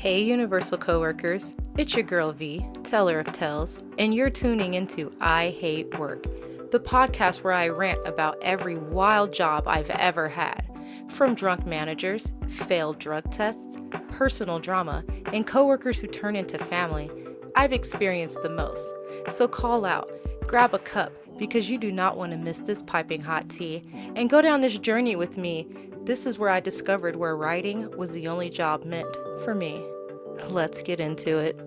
Hey, Universal Coworkers, it's your girl V, teller of tales, and you're tuning into I Hate Work, the podcast where I rant about every wild job I've ever had. From drunk managers, failed drug tests, personal drama, and coworkers who turn into family, I've experienced the most. So call out, grab a cup, because you do not want to miss this piping hot tea, and go down this journey with me. This is where I discovered where writing was the only job meant for me. Let's get into it.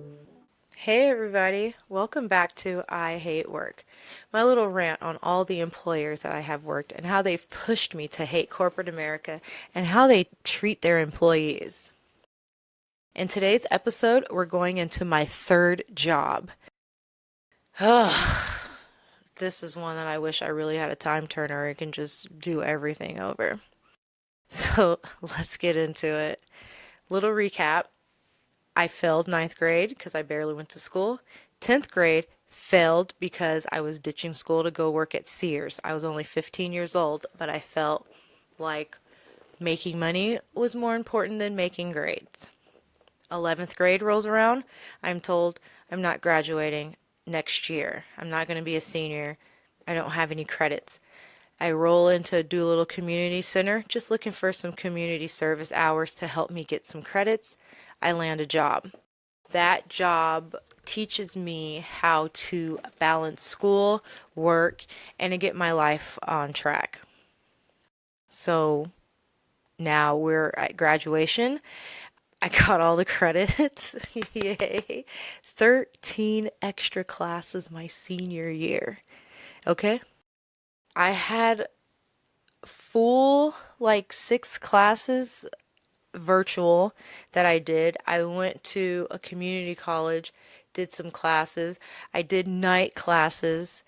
Hey everybody, welcome back to I Hate Work, my little rant on all the employers that I have worked and how they've pushed me to hate corporate America and how they treat their employees. In today's episode, we're going into my third job. This is one that I wish I really had a time turner and can just do everything over. So let's get into it. Little recap. I failed ninth grade because I barely went to school. 10th grade, failed because I was ditching school to go work at Sears. I was only 15 years old, but I felt like making money was more important than making grades. 11th grade rolls around. I'm told I'm not graduating next year. I'm not going to be a senior. I don't have any credits. I roll into Doolittle Community Center, just looking for some community service hours to help me get some credits. I land a job. That job teaches me how to balance school, work, and to get my life on track. So now we're at graduation. I got all the credits. Yay. 13 extra classes my senior year. Okay? I had full, like, 6 classes virtual that I did. I went to a community college, did some classes. I did night classes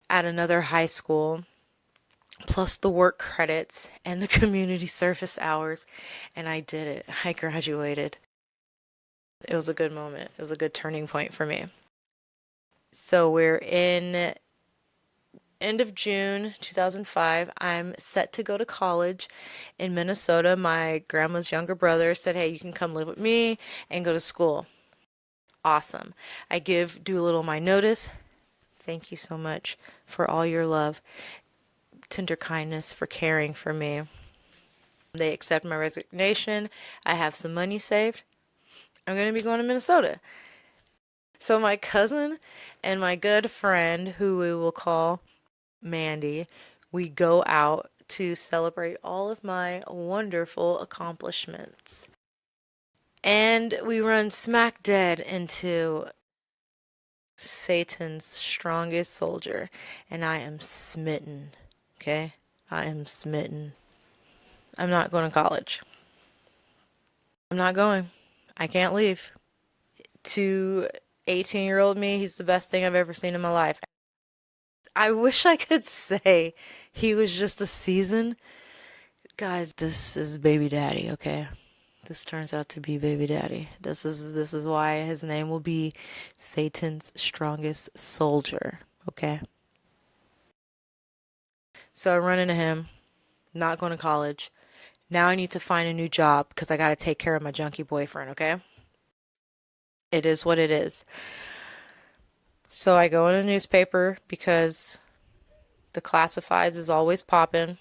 at another high school, plus the work credits and the community service hours, and I did it. I graduated. It was a good moment. It was a good turning point for me. So we're in end of June 2005. I'm set to go to college in Minnesota. My grandma's younger brother said, "Hey, you can come live with me and go to school." Awesome. I give Doolittle my notice. Thank you so much for all your love, tender kindness, for caring for me. They accept my resignation. I have some money saved. I'm going to be going to Minnesota. So my cousin and my good friend, who we will call Mandy, we go out to celebrate all of my wonderful accomplishments. And we run smack dead into Satan's strongest soldier, and I am smitten. Okay? I am smitten. I'm not going to college. I'm not going. I can't leave. To 18-year-old me, he's the best thing I've ever seen in my life. I wish I could say he was just a season. Guys, this is baby daddy, okay? This turns out to be baby daddy. This is why his name will be Satan's strongest soldier, okay? So I run into him, not going to college. Now I need to find a new job because I got to take care of my junkie boyfriend, okay? It is what it is. So I go in the newspaper because the classifieds is always popping.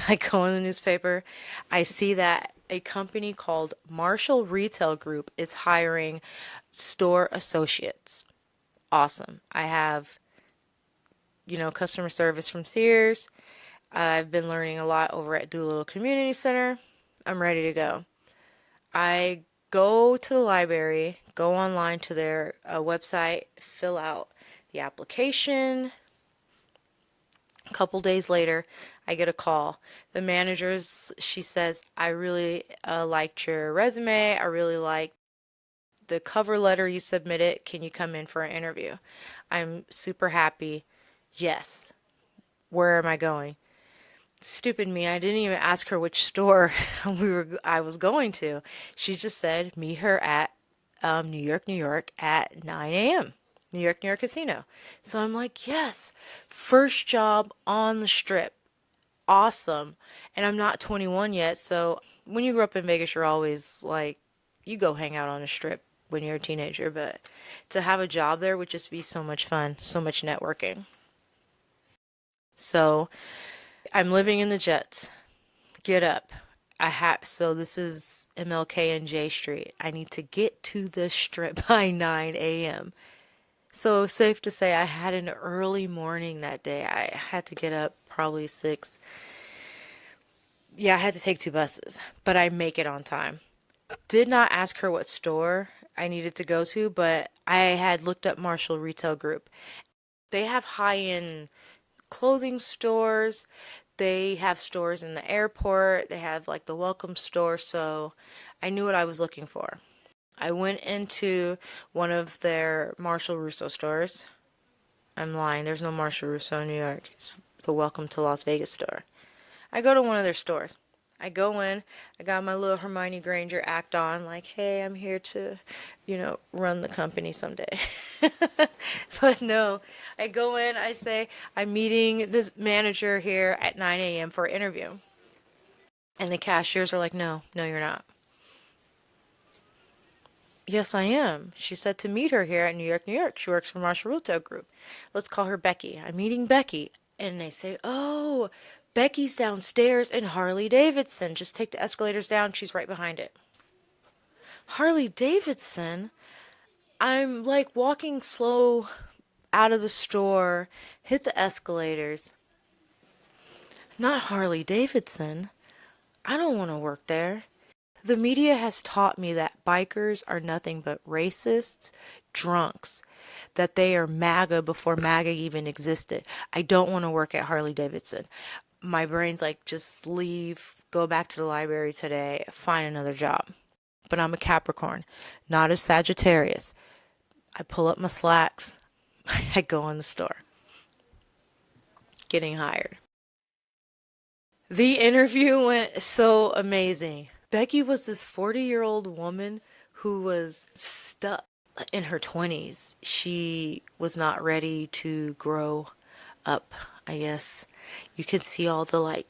I go in the newspaper. I see that a company called Marshall Retail Group is hiring store associates. Awesome. I have, customer service from Sears. I've been learning a lot over at Doolittle Community Center. I'm ready to go. I go to the library, go online to their website, fill out the application. A couple days later, I get a call. The manager's, she says, "I really liked your resume. I really liked the cover letter you submitted. Can you come in for an interview?" I'm super happy. Yes. Where am I going? Stupid me, I didn't even ask her which store I was going to. She just said meet her at New York, New York at 9 a.m. New York, New York Casino. So I'm like, yes, first job on the strip. Awesome. And I'm not 21 yet, so when you grow up in Vegas, you're always like, You go hang out on a strip when you're a teenager, but to have a job there would just be so much fun, so much networking. So I'm living in the Jets. Get up. So this is MLK and J Street. I need to get to the strip by 9 a.m. So safe to say I had an early morning that day. I had to get up probably 6. Yeah, I had to take 2 buses, but I make it on time. Did not ask her what store I needed to go to, but I had looked up Marshall Retail Group. They have high-end clothing stores. They have stores in the airport. They have like the welcome store, so I knew what I was looking for. I went into one of their Marshall Russo stores. I'm lying, there's no Marshall Russo in New York. It's the Welcome to Las Vegas store. I go to one of their stores. I go in, I got my little Hermione Granger act on, like, hey, I'm here to, run the company someday. But no, I go in, I say, I'm meeting this manager here at 9 a.m. for an interview. And the cashiers are like, no, no, you're not. Yes, I am. She said to meet her here at New York, New York. She works for Marshall Retail Group. Let's call her Becky. I'm meeting Becky. And they say, oh, Becky's downstairs in Harley Davidson. Just take the escalators down. She's right behind it. Harley Davidson? I'm like walking slow out of the store, hit the escalators. Not Harley Davidson. I don't want to work there. The media has taught me that bikers are nothing but racists, drunks, that they are MAGA before MAGA even existed. I don't want to work at Harley Davidson. My brain's like, just leave, go back to the library today, find another job. But I'm a Capricorn, not a Sagittarius. I pull up my slacks, I go in the store, getting hired. The interview went so amazing. Becky was this 40-year-old woman who was stuck in her 20s. She was not ready to grow up, I guess. You could see all the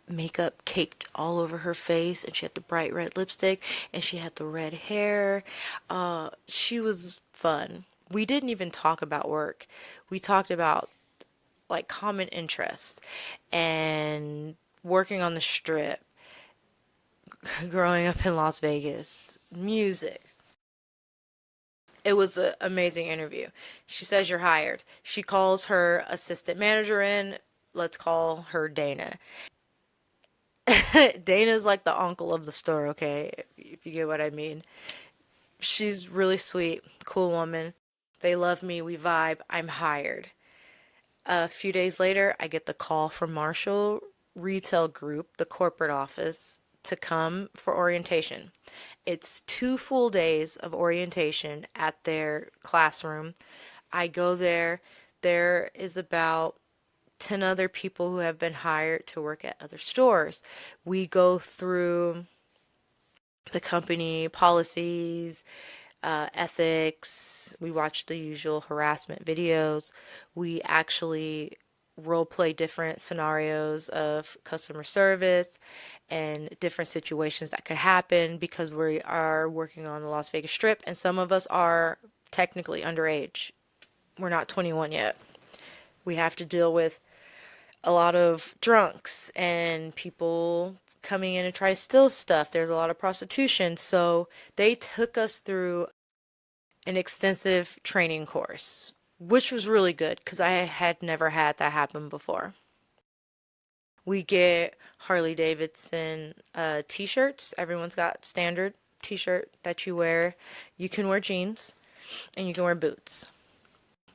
makeup caked all over her face, and she had the bright red lipstick, and she had the red hair. She was fun. We didn't even talk about work. We talked about common interests and working on the strip, growing up in Las Vegas, music. It was an amazing interview. She says you're hired. She calls her assistant manager in. Let's call her Dana. Dana's like the uncle of the store, okay? If you get what I mean. She's really sweet, cool woman. They love me, we vibe. I'm hired. A few days later, I get the call from Marshall Retail Group, the corporate office, to come for orientation. It's 2 full days of orientation at their classroom. I go there. There is about 10 other people who have been hired to work at other stores. We go through the company policies, ethics. We watch the usual harassment videos. We actually role play different scenarios of customer service and different situations that could happen because we are working on the Las Vegas Strip, and some of us are technically underage. We're not 21 yet. We have to deal with a lot of drunks and people coming in and try to steal stuff. There's a lot of prostitution. So they took us through an extensive training course, which was really good because I had never had that happen before. We get Harley Davidson t-shirts. Everyone's got standard t-shirt that you wear. You can wear jeans and you can wear boots,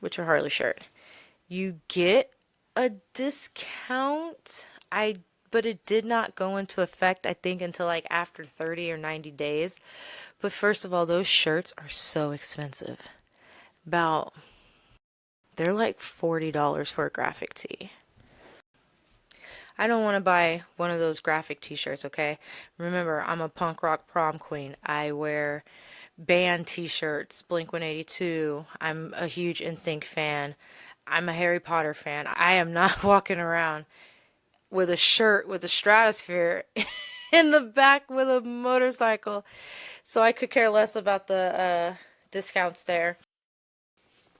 which are Harley shirt. You get a discount. But it did not go into effect, I think, until after 30 or 90 days. But first of all, those shirts are so expensive. About They're like $40 for a graphic tee. I don't want to buy one of those graphic t-shirts, okay? Remember, I'm a punk rock prom queen. I wear band t-shirts, Blink-182. I'm a huge NSYNC fan. I'm a Harry Potter fan. I am not walking around with a shirt with a stratosphere in the back with a motorcycle. So I could care less about the discounts there.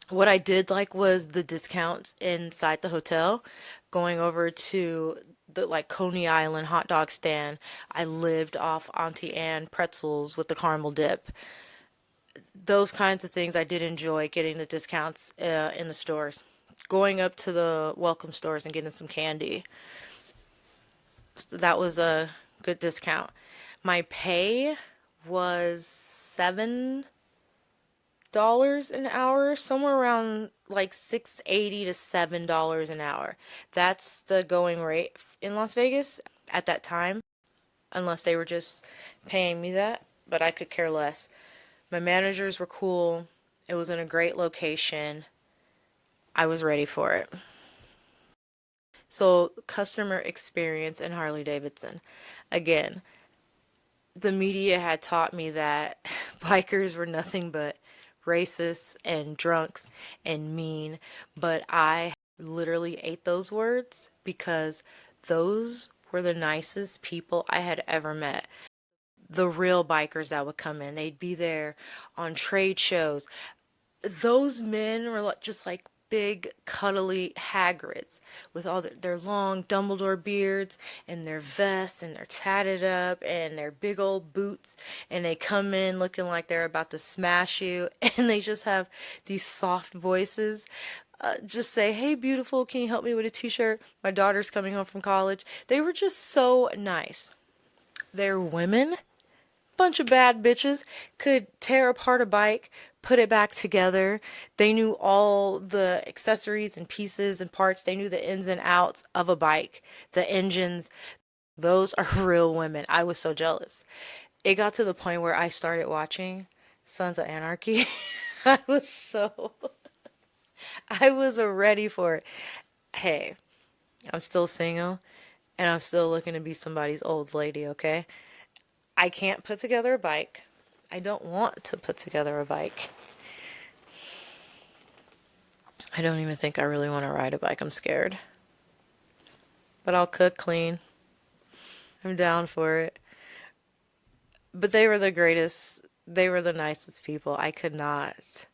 What I did like was the discounts inside the hotel. Going over to the like Coney Island hot dog stand, I lived off Auntie Anne pretzels with the caramel dip. Those kinds of things I did enjoy getting the discounts in the stores. Going up to the welcome stores and getting some candy. So that was a good discount. My pay was $7 an hour, somewhere around like 6.80 to $7 an hour. That's the going rate in Las Vegas at that time, unless they were just paying me that, but I could care less. My managers were cool. It was in a great location. I was ready for it. So, customer experience in Harley Davidson. Again, the media had taught me that bikers were nothing but racist and drunks and mean, but I literally ate those words because those were the nicest people I had ever met. The real bikers that would come in, they'd be there on trade shows. Those men were just like big, cuddly Hagrids with all their long Dumbledore beards and their vests and they're tatted up and their big old boots. And they come in looking like they're about to smash you. And they just have these soft voices. Just say, "Hey, beautiful, can you help me with a t-shirt? My daughter's coming home from college." They were just so nice. Their women, bunch of bad bitches, could tear apart a bike, put it back together. They knew all the accessories and pieces and parts. They knew the ins and outs of a bike, the engines. Those are real women. I was so jealous. It got to the point where I started watching Sons of Anarchy. I was so, I was ready for it. Hey, I'm still single and I'm still looking to be somebody's old lady, okay? I can't put together a bike. I don't want to put together a bike. I don't even think I really want to ride a bike. I'm scared. But I'll cook clean. I'm down for it. But they were the greatest. They were the nicest people. I could not.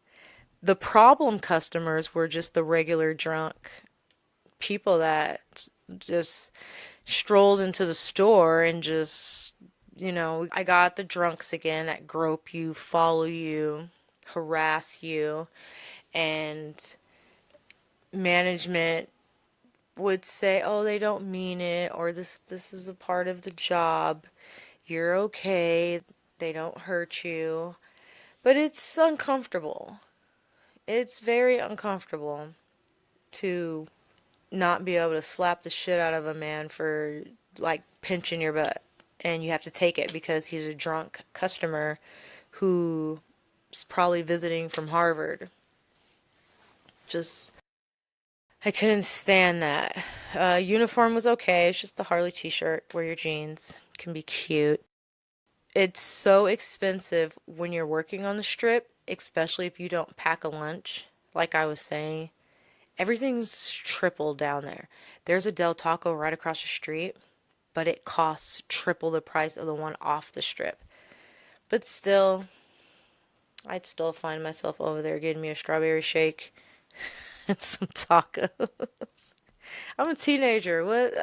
The problem customers were just the regular drunk people that just strolled into the store and just, I got the drunks again that grope you, follow you, harass you, and management would say, "Oh, they don't mean it," or this is a part of the job. You're okay. They don't hurt you. But it's uncomfortable. It's very uncomfortable to not be able to slap the shit out of a man for like pinching your butt. And you have to take it because he's a drunk customer who's probably visiting from Harvard. Just, I couldn't stand that. Uniform was okay. It's just a Harley t-shirt. Wear your jeans. Can be cute. It's so expensive when you're working on the strip, especially if you don't pack a lunch. Like I was saying, everything's triple down there. There's a Del Taco right across the street, but it costs triple the price of the one off the strip. But still, I'd still find myself over there getting me a strawberry shake and some tacos. I'm a teenager. What?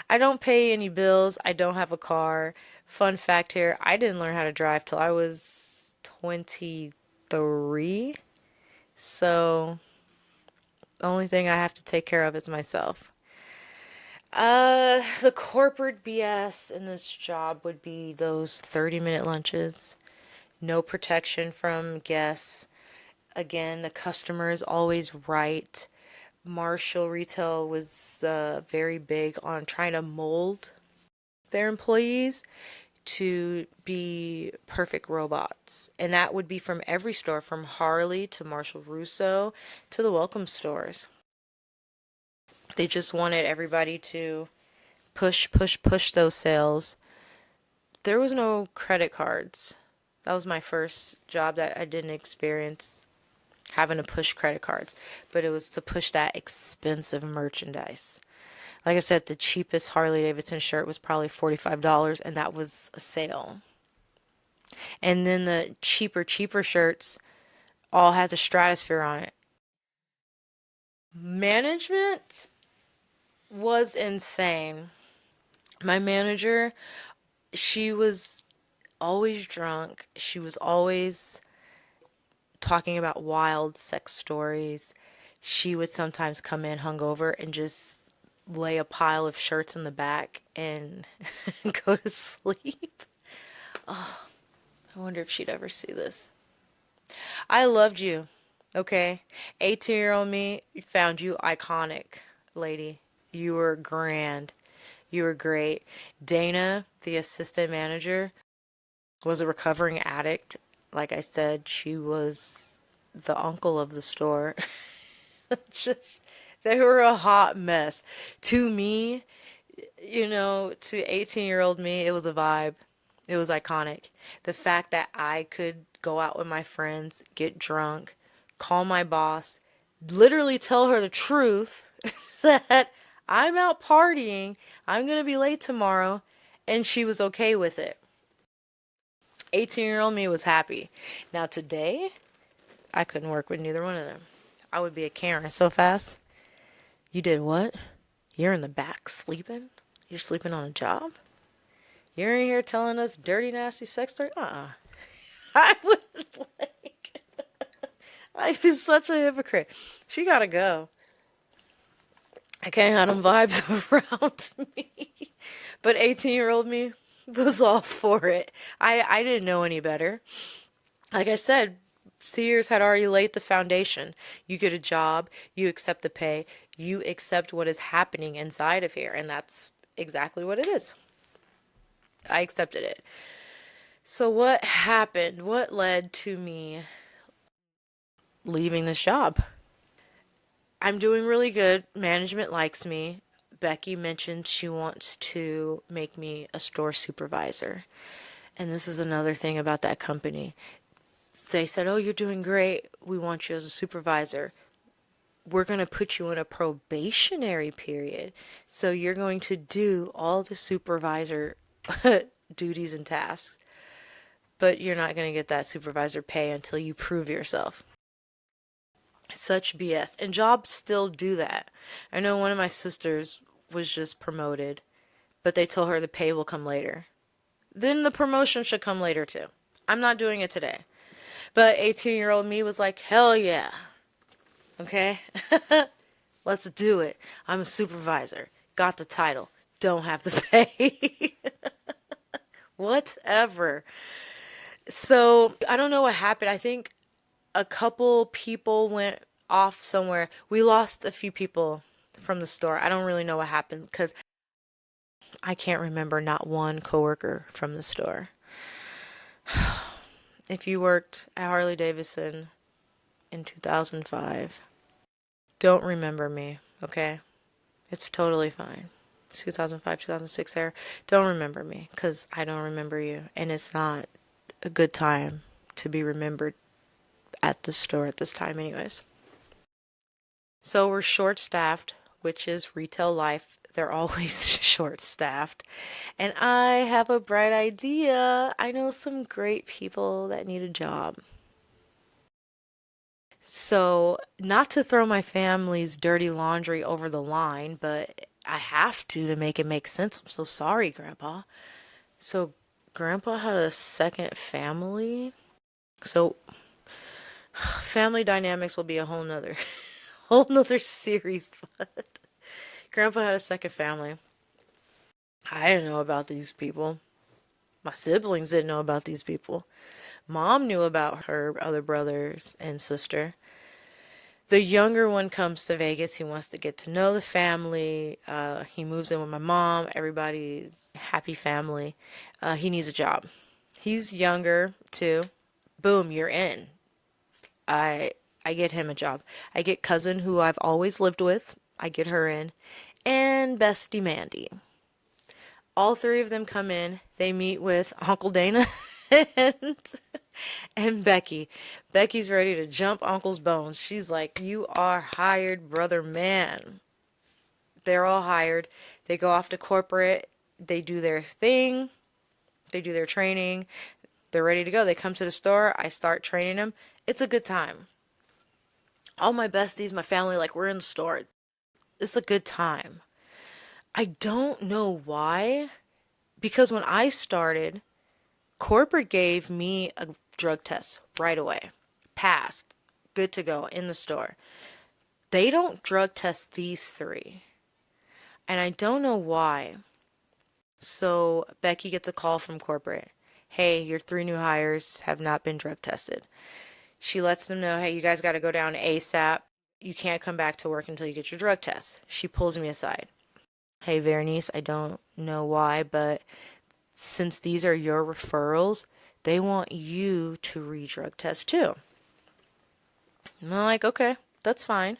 I don't pay any bills. I don't have a car. Fun fact here, I didn't learn how to drive till I was 23. So, the only thing I have to take care of is myself. The corporate BS in this job would be those 30-minute lunches. No protection from guests. Again, the customer is always right. Marshall Retail was very big on trying to mold their employees to be perfect robots. And that would be from every store, from Harley to Marshall Russo to the Welcome stores. They just wanted everybody to push, push, push those sales. There was no credit cards. That was my first job that I didn't experience having to push credit cards, but it was to push that expensive merchandise. Like I said, the cheapest Harley Davidson shirt was probably $45, and that was a sale. And then the cheaper shirts all had the stratosphere on it. Management was insane. My manager, she was always drunk. She was always talking about wild sex stories. She would sometimes come in hungover and just lay a pile of shirts in the back and go to sleep. I wonder if she'd ever see this. I loved you, okay? 18-year-old me found you iconic, lady. You were grand. You were great. Dana, the assistant manager, was a recovering addict. Like I said, she was the uncle of the store. Just, they were a hot mess. To me, to 18-year-old me, it was a vibe. It was iconic. The fact that I could go out with my friends, get drunk, call my boss, literally tell her the truth that I'm out partying, I'm going to be late tomorrow, and she was okay with it. 18-year-old me was happy. Now today, I couldn't work with neither one of them. I would be a Karen so fast. You did what? You're in the back sleeping? You're sleeping on a job? You're in here telling us dirty, nasty sex story? I would like, I'd be such a hypocrite. She gotta go. I can't have them vibes around me. But 18-year-old me was all for it. I didn't know any better. Like I said, Sears had already laid the foundation. You get a job, you accept the pay, you accept what is happening inside of here, and that's exactly what it is. I accepted it. So what happened? What led to me leaving this job? I'm doing really good. Management likes me. Becky mentioned she wants to make me a store supervisor. And this is another thing about that company. They said, "Oh, you're doing great. We want you as a supervisor. We're going to put you in a probationary period. So you're going to do all the supervisor duties and tasks, but you're not going to get that supervisor pay until you prove yourself." Such BS. And jobs still do that. I know one of my sisters was just promoted, but they told her the pay will come later. Then the promotion should come later too. I'm not doing it today. But 18-year-old me was like, hell yeah. Okay? Let's do it. I'm a supervisor. Got the title. Don't have the pay. Whatever. So I don't know what happened. I think a couple people went off somewhere. We lost a few people from the store. I don't really know what happened because I can't remember not one coworker from the store. If you worked at Harley Davidson in 2005, don't remember me, okay? It's totally fine. 2005, 2006 era. Don't remember me because I don't remember you. And it's not a good time to be remembered at the store at this time anyways. So we're short staffed, which is retail life. They're always short staffed. And I have a bright idea. I know some great people that need a job. So, not to throw my family's dirty laundry over the line, but I have to make it make sense. I'm so sorry, Grandpa. So, Grandpa had a second family. So, family dynamics will be a whole nother series, but Grandpa had a second family. I didn't know about these people. My siblings didn't know about these people. Mom knew about her other brothers and sister. The younger one comes to Vegas. He wants to get to know the family. He moves in with my mom. Everybody's happy family. He needs a job. He's younger too. Boom, you're in. I I get him a job. I get cousin who I've always lived with. I get her in. And Bestie Mandy. All three of them come in. They meet with Uncle Dana and and Becky. Becky's ready to jump Uncle's bones. She's like, "You are hired, brother man." They're all hired. They go off to corporate. They do their thing. They do their training. They're ready to go. They come to the store. I start training them. It's a good time. All my besties, my family, like we're in the store. It's a good time. I don't know why, because when I started, corporate gave me a drug test right away. Passed. Good to go in the store. They don't drug test these three. And I don't know why. So Becky gets a call from corporate. Hey, your three new hires have not been drug tested. She lets them know, hey, you guys got to go down ASAP. You can't come back to work until you get your drug test. She pulls me aside. Hey, Vernice, I don't know why, but since these are your referrals, they want you to re-drug test too. And I'm like, okay, that's fine.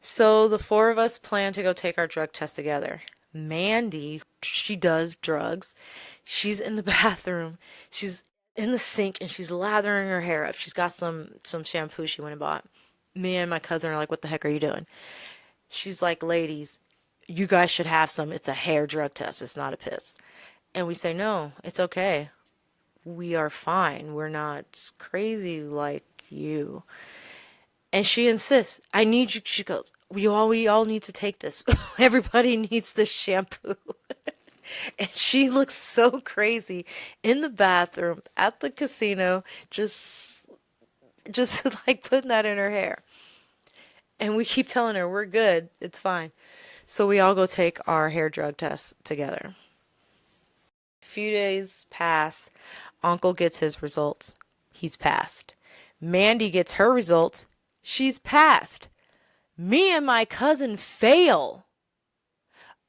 So the four of us plan to go take our drug test together. Mandy, she does drugs. She's in the bathroom. She's in the sink and she's lathering her hair up. She's got some shampoo she went and bought. Me and my cousin are like, what the heck are you doing? She's like, ladies, you guys should have some. It's a hair drug test. It's not a piss. And we say, no, it's okay. We are fine. We're not crazy like you. And she insists, I need you. She goes, we all need to take this. Everybody needs this shampoo. And she looks so crazy in the bathroom at the casino, just like putting that in her hair. And we keep telling her, we're good. It's fine. So we all go take our hair drug test together. A few days pass. Uncle gets his results. He's passed. Mandy gets her results. She's passed. Me and my cousin fail.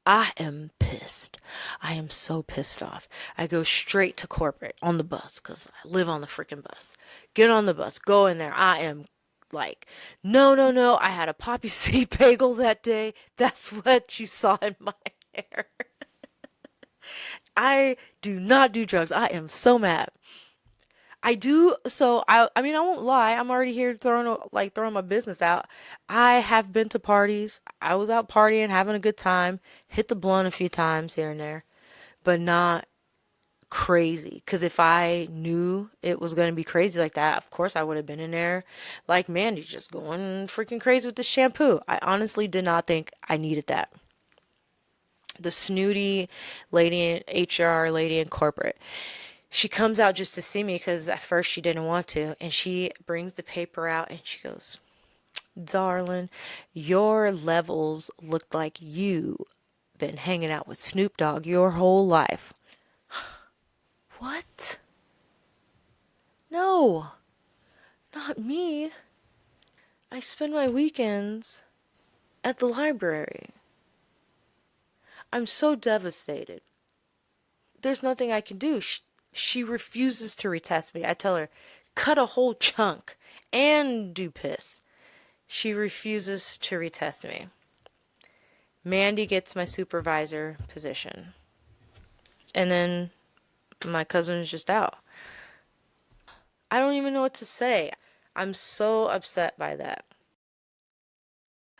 I am pissed. I am so pissed off. I go straight to corporate on the bus because I live on the freaking bus. Get on the bus. Go in there. I am like, no, no, no. I had a poppy seed bagel that day. That's what you saw in my hair. I do not do drugs. I am so mad. I do, so I mean I won't lie. I'm already here throwing my business out. I have been to parties. I was out partying, having a good time, hit the blunt a few times here and there, but not crazy. Cause if I knew it was going to be crazy like that, of course I would have been in there like Mandy, just going freaking crazy with the shampoo. I honestly did not think I needed that. The snooty lady in HR, lady in corporate. She comes out just to see me because at first she didn't want to. And she brings the paper out and she goes, darling, your levels look like you been hanging out with Snoop Dogg your whole life. What? No, not me. I spend my weekends at the library. I'm so devastated. There's nothing I can do. She refuses to retest me. I tell her, cut a whole chunk and do piss. She refuses to retest me. Mandy gets my supervisor position. And then my cousin is just out. I don't even know what to say. I'm so upset by that.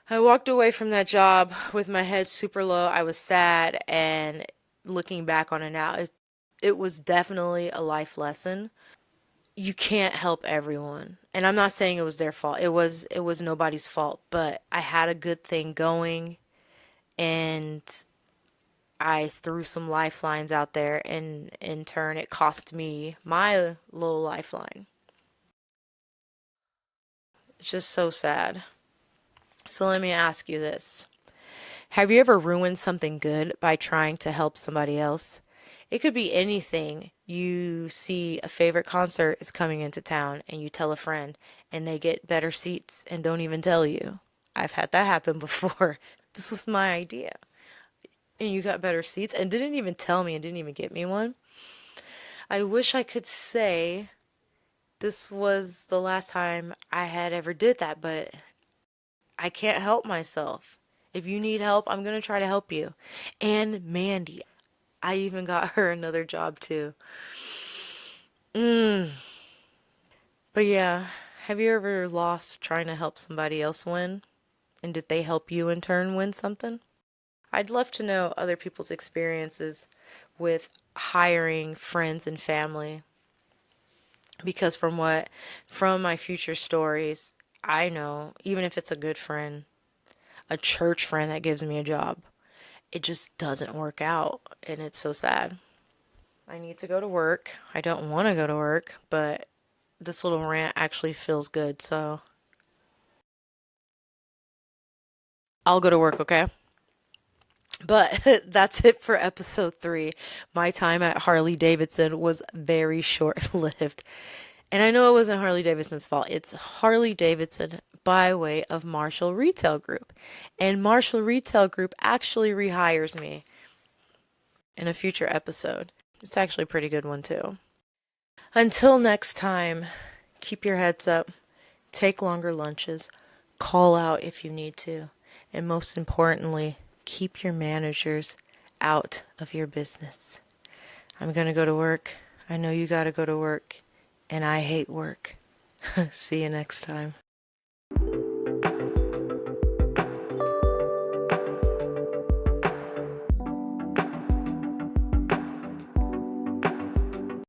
I walked away from that job with my head super low. I was sad, and looking back on it now, it was definitely a life lesson. You can't help everyone. And I'm not saying it was their fault. It was nobody's fault, but I had a good thing going and I threw some lifelines out there and in turn it cost me my little lifeline. It's just so sad. So let me ask you this. Have you ever ruined something good by trying to help somebody else? It could be anything. You see a favorite concert is coming into town and you tell a friend and they get better seats and don't even tell you. I've had that happen before. This was my idea. And you got better seats and didn't even tell me and didn't even get me one. I wish I could say this was the last time I had ever did that, but I can't help myself. If you need help, I'm going to try to help you. And Mandy, I even got her another job too. Mm. But yeah, have you ever lost trying to help somebody else win? And did they help you in turn win something? I'd love to know other people's experiences with hiring friends and family. Because from my future stories, I know, even if it's a good friend, a church friend that gives me a job, it just doesn't work out. And it's so sad. I need to go to work. I don't want to go to work, but this little rant actually feels good. So I'll go to work, okay? But that's it for episode 3. My time at Harley Davidson was very short lived. And I know it wasn't Harley Davidson's fault. It's Harley Davidson by way of Marshall Retail Group. And Marshall Retail Group actually rehires me in a future episode. It's actually a pretty good one, too. Until next time, keep your heads up, take longer lunches, call out if you need to, and most importantly, keep your managers out of your business. I'm going to go to work. I know you got to go to work, and I hate work. See you next time.